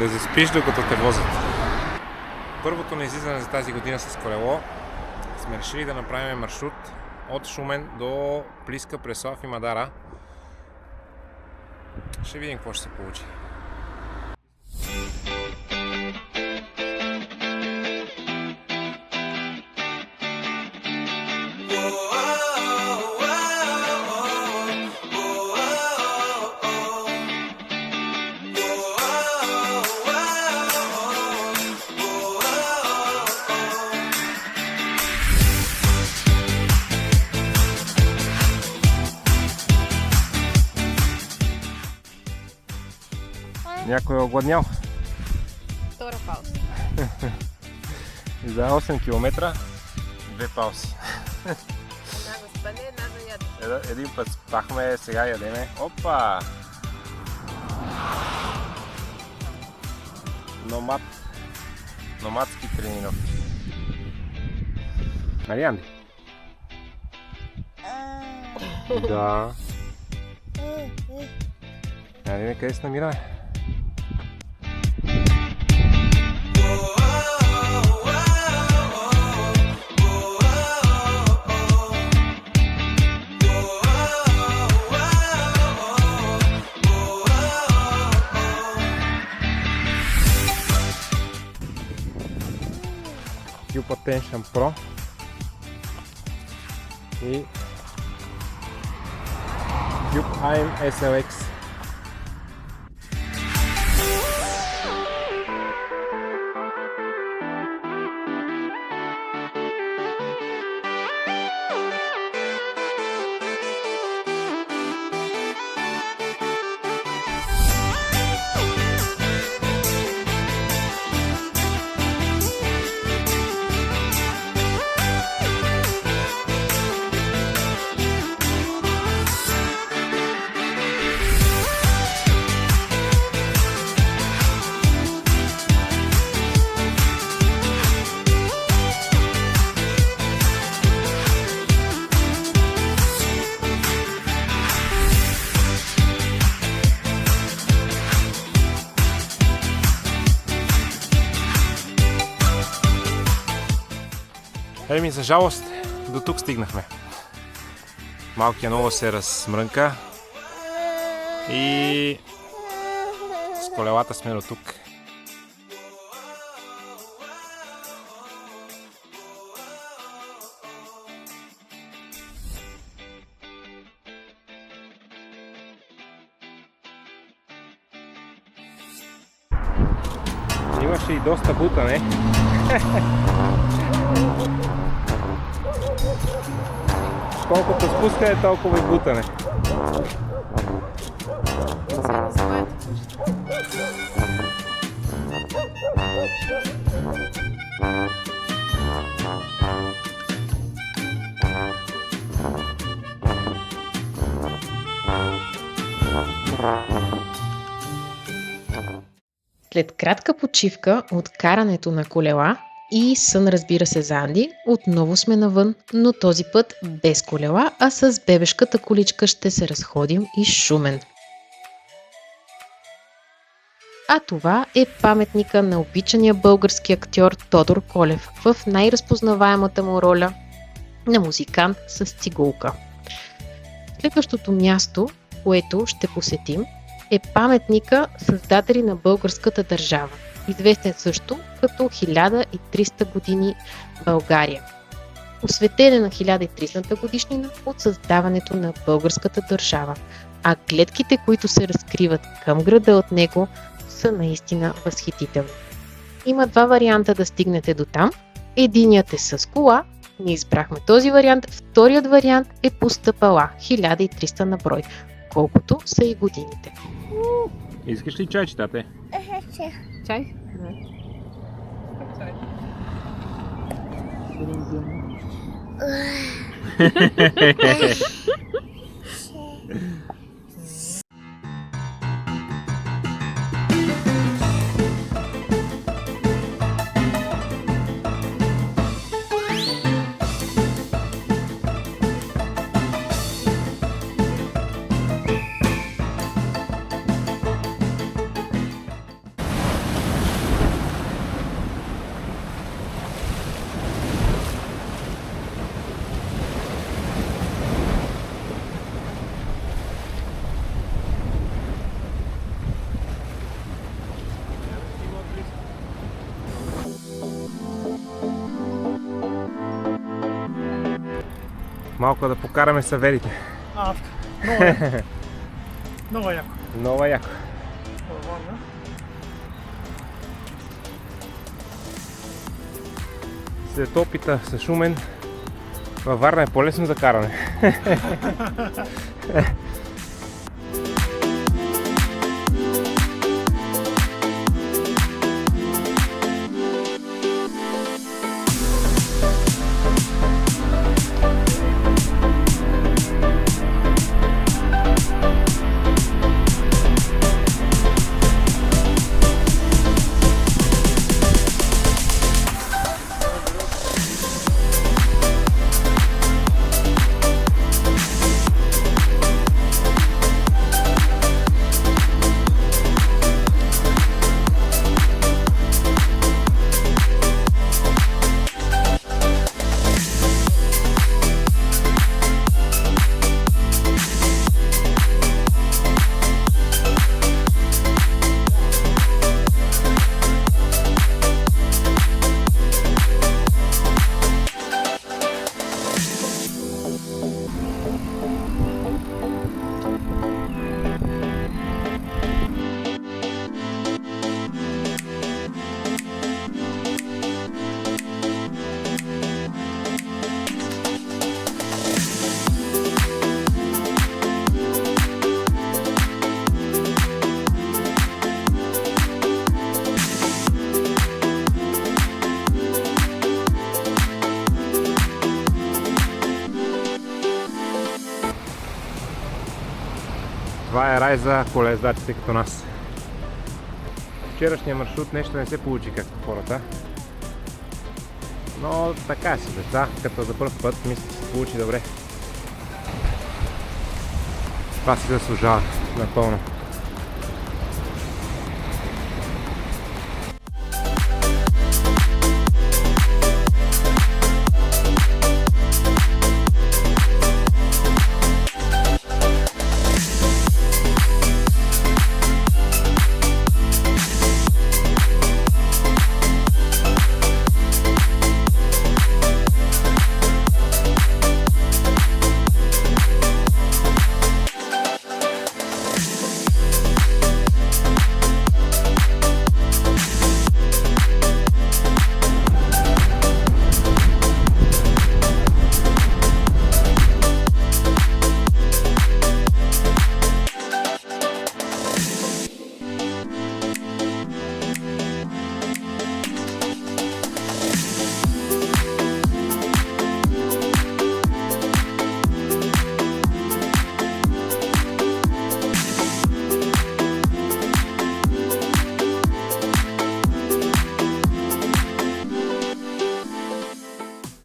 Да заспиш докато те возят. Първото на излизане за тази година с колело сме решили да направим маршрут от Шумен до Плиска, Преслав и Мадара. Ще видим какво ще се получи. Някой е огладнял? Втора пауза. За 8 км 2 паузи. Една за спане, една за яде. Един път спахме, сега ядеме. Опа! Номадски тренировки. Нали, Анди? Да. Айде, къде се намираме? Cube Attention Pro и Cube AIM SLX. Еми, за жалост, до тук стигнахме. Малкият много се размрънка и с колелата сме до тук. Имаше и доста бутане. Колкото спускане, толкова и бутане. След кратка почивка от карането на колела и сън, разбира се, за Анди, отново сме навън, но този път без колела, а с бебешката количка ще се разходим из Шумен. А това е паметника на обичания български актьор Тодор Колев в най-разпознаваемата му роля на музикант с цигулка. Следващото място, което ще посетим, е паметника създатели на българската държава, известен също като 1300 години България. Посветен е на 1300-та годишнина от създаването на българската държава, а гледките, които се разкриват към града от него, са наистина възхитителни. Има два варианта да стигнете до там. Единият е с кола, ние избрахме този вариант, вторият вариант е по стъпала, 1300 на брой, колкото са и годините. Искаш ли чай, читате? Чай? Малко да покараме саверите. Много яко. Много яко. Много яко. След опита с Шумен, във Варна е по-лесно за каране. Това е рай за колездачите като нас. Вчерашния маршрут нещо не се получи както хората. Но така си, деца, като за първ път мисля, че се получи добре. Това си заслужава напълно.